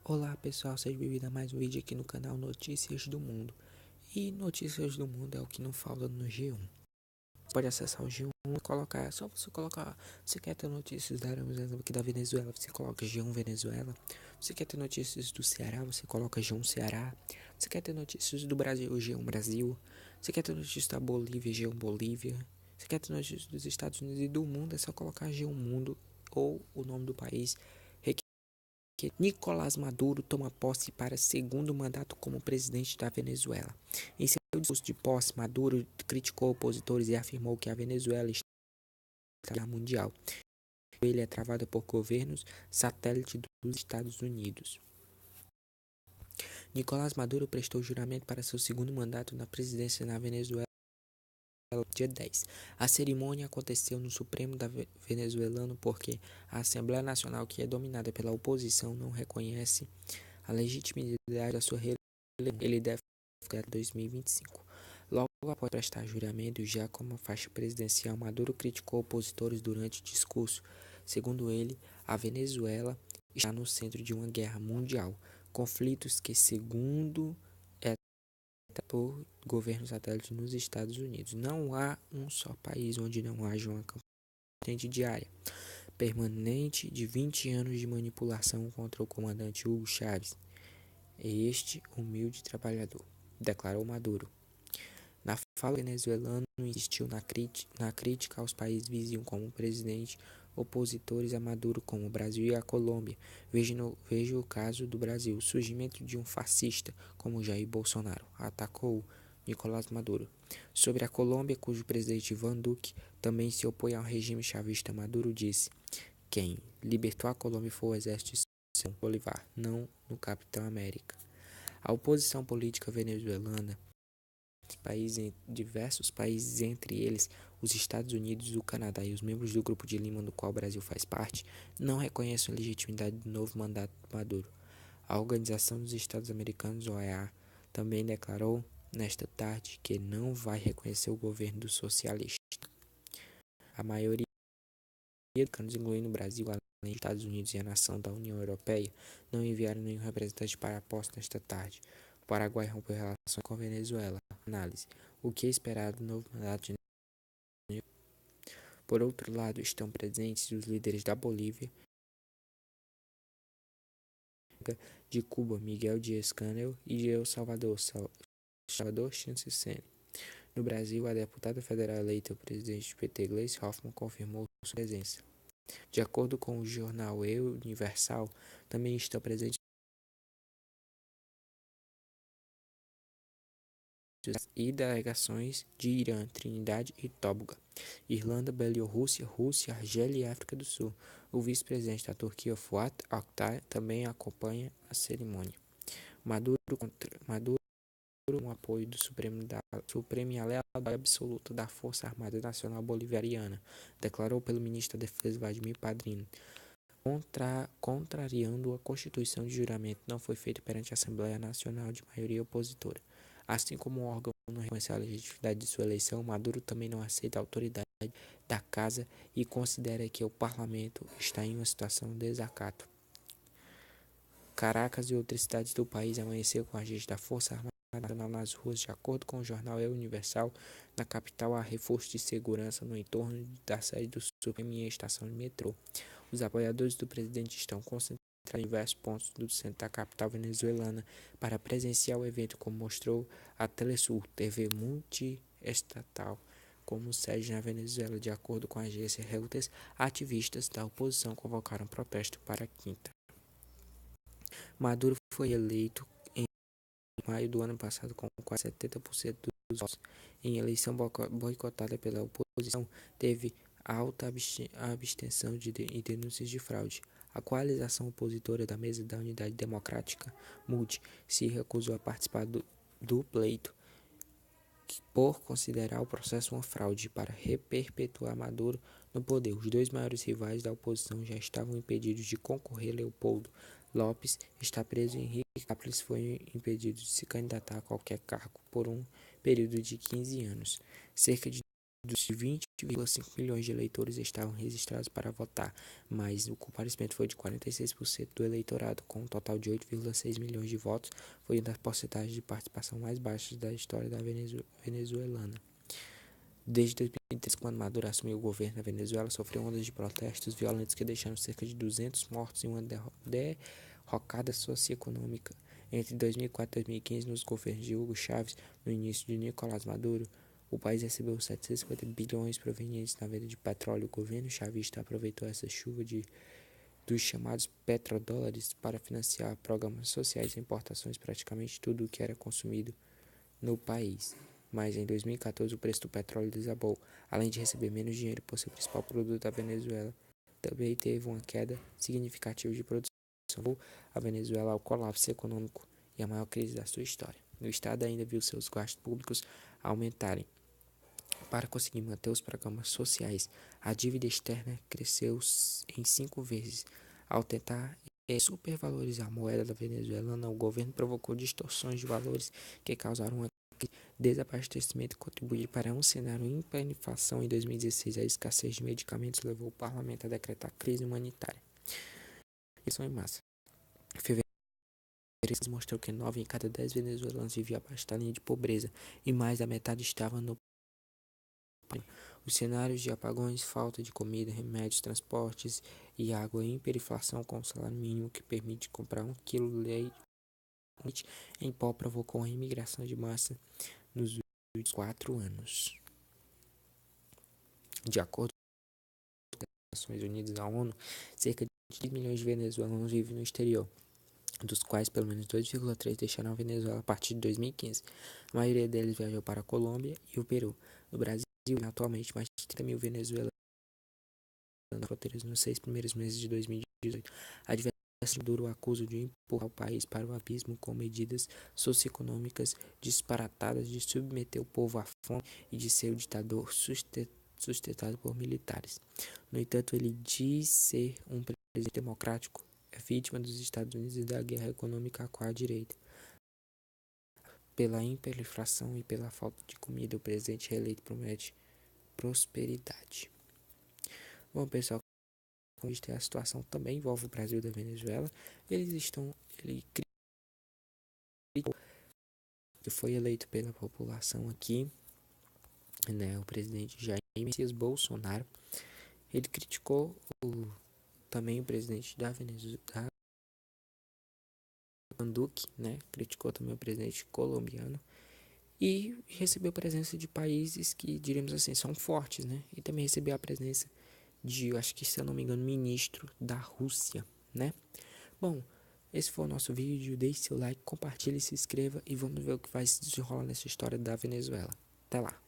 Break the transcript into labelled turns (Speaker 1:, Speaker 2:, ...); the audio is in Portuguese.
Speaker 1: Olá pessoal, seja bem-vindo a mais um vídeo aqui no canal Notícias do Mundo. E Notícias do Mundo é o que não falta no G1. Você pode acessar o G1 e colocar, só você colocar, você quer ter notícias aqui da Venezuela, você coloca G1 Venezuela. Você quer ter notícias do Ceará, você coloca G1 Ceará. Você quer ter notícias do Brasil, G1 Brasil. Você quer ter notícias da Bolívia, G1 Bolívia. Você quer ter notícias dos Estados Unidos e do mundo, é só colocar G1 Mundo ou o nome do país. Que Nicolás Maduro toma posse para segundo mandato como presidente da Venezuela. Em seu discurso de posse, Maduro criticou opositores e afirmou que a Venezuela está na guerra mundial. Ele é travado por governos satélite dos Estados Unidos. Nicolás Maduro prestou juramento para seu segundo mandato na presidência na Venezuela dia 10. A cerimônia aconteceu no Supremo venezuelano porque a Assembleia Nacional, que é dominada pela oposição, não reconhece a legitimidade da sua reeleição. Ele deve ficar em 2025. Logo após prestar juramento, já como faixa presidencial, Maduro criticou opositores durante o discurso. Segundo ele, a Venezuela está no centro de uma guerra mundial, conflitos que, segundo por governo satélite nos Estados Unidos. Não há um só país onde não haja uma campanha diária permanente de 20 anos de manipulação contra o comandante Hugo Chávez. Este humilde trabalhador, declarou Maduro. Na fala, o venezuelano insistiu na crítica aos países vizinhos como presidente, opositores a Maduro como o Brasil e a Colômbia. Veja o caso do Brasil, o surgimento de um fascista como Jair Bolsonaro atacou Nicolás Maduro. Sobre a Colômbia, cujo presidente Ivan Duque também se opõe ao regime chavista, Maduro disse: quem libertou a Colômbia foi o exército de Simão Bolívar, não no Capitão América. A oposição política venezuelana, diversos países, entre eles os Estados Unidos, o Canadá e os membros do Grupo de Lima, do qual o Brasil faz parte, não reconhecem a legitimidade do novo mandato de Maduro. A Organização dos Estados Americanos, OEA, também declarou nesta tarde que não vai reconhecer o governo do socialista. A maioria dos americanos, incluindo o Brasil, além dos Estados Unidos e a nação da União Europeia, não enviaram nenhum representante para a posse nesta tarde. O Paraguai rompeu relações com a Venezuela. Análise: o que é esperado do novo mandato de Maduro? Por outro lado, estão presentes os líderes da Bolívia, de Cuba, Miguel Dias-Canel, e de El Salvador, Salvador Chances. No Brasil, a deputada federal eleita, o presidente do PT, Gleisi Hoffmann, confirmou sua presença. De acordo com o jornal El Universal, também estão presentes e delegações de Irã, Trinidade e Tobago, Irlanda, Bielorrússia, Rússia, Argélia e África do Sul. O vice-presidente da Turquia, Fuat Oktay, também acompanha a cerimônia. Maduro com o apoio do Supremo e a lealdade absoluta da Força Armada Nacional Bolivariana, declarou pelo ministro da Defesa Vladimir Padrino. Contrariando a Constituição de juramento, não foi feito perante a Assembleia Nacional de maioria opositora. Assim como o órgão não reconheceu a legitimidade de sua eleição, Maduro também não aceita a autoridade da Casa e considera que o parlamento está em uma situação de desacato. Caracas e outras cidades do país amanheceram com agentes da Força Armada Nacional nas ruas. De acordo com o jornal El Universal, na capital há reforço de segurança no entorno da sede do Supremo e a estação de metrô. Os apoiadores do presidente estão concentrados em diversos pontos do centro da capital venezuelana para presenciar o evento, como mostrou a Telesur, TV multiestatal, como sede na Venezuela. De acordo com a agência Reuters, ativistas da oposição convocaram protesto para quinta. Maduro foi eleito em maio do ano passado com quase 70% dos votos. Em eleição boicotada pela oposição, teve alta abstenção e denúncias de fraude. A coalização opositora da Mesa da Unidade Democrática, MUD, se recusou a participar do pleito por considerar o processo uma fraude para reperpetuar Maduro no poder. Os dois maiores rivais da oposição já estavam impedidos de concorrer. Leopoldo Lopes está preso e Henrique Capriles foi impedido de se candidatar a qualquer cargo por um período de 15 anos. Cerca de dos 20,5 milhões de eleitores estavam registrados para votar, mas o comparecimento foi de 46% do eleitorado, com um total de 8,6 milhões de votos. Foi uma das porcentagens de participação mais baixas da história da venezuelana. Desde 2013, quando Maduro assumiu o governo na Venezuela, sofreu ondas de protestos violentos que deixaram cerca de 200 mortos e uma derrocada socioeconômica. Entre 2004 e 2015, nos governos de Hugo Chávez, no início de Nicolás Maduro, o país recebeu 750 bilhões provenientes da venda de petróleo. O governo chavista aproveitou essa chuva dos chamados petrodólares para financiar programas sociais e importações, praticamente tudo o que era consumido no país. Mas em 2014 o preço do petróleo desabou. Além de receber menos dinheiro por ser o principal produto da Venezuela, também teve uma queda significativa de produção, levou a Venezuela ao colapso econômico e a maior crise da sua história. O Estado ainda viu seus gastos públicos aumentarem. Para conseguir manter os programas sociais, a dívida externa cresceu em 5 vezes. Ao tentar supervalorizar a moeda da venezuelana, o governo provocou distorções de valores que causaram uma desabastecimento e contribuíram para um cenário de hiperinflação. Em 2016, a escassez de medicamentos levou o parlamento a decretar crise humanitária. Isso em massa. Em fevereiro, mostrou que 9 em cada 10 venezuelanos viviam abaixo da linha de pobreza e mais da metade estava no Os cenários de apagões, falta de comida, remédios, transportes e água e hiperinflação com o salário mínimo que permite comprar 1 quilo de leite em pó provocou a imigração de massa nos últimos 4 anos. De acordo com as Nações Unidas da ONU, cerca de 10 milhões de venezuelanos vivem no exterior, dos quais pelo menos 2,3 deixaram a Venezuela a partir de 2015. A maioria deles viajou para a Colômbia e o Peru. No Brasil, atualmente, mais de 30 mil venezuelanos nas fronteiras nos 6 primeiros meses de 2018. A diversidade Maduro acusa de empurrar o país para o abismo com medidas socioeconômicas disparatadas, de submeter o povo à fome e de ser o ditador sustentado por militares. No entanto, ele diz ser um presidente democrático, é vítima dos Estados Unidos e da guerra econômica com a direita. Pela hiperinflação e pela falta de comida, o presidente reeleito promete prosperidade. Bom, pessoal, a situação também envolve o Brasil e a Venezuela. Ele foi eleito pela população aqui, né, o presidente Jair Messias Bolsonaro. Ele criticou também o presidente da Venezuela, Duque, né, criticou também o presidente colombiano e recebeu a presença de países que, diríamos assim, são fortes, né, e também recebeu a presença de, acho que se eu não me engano, ministro da Rússia, né. Bom, esse foi o nosso vídeo, deixe seu like, compartilhe, se inscreva e vamos ver o que vai se desenrolar nessa história da Venezuela. Até lá!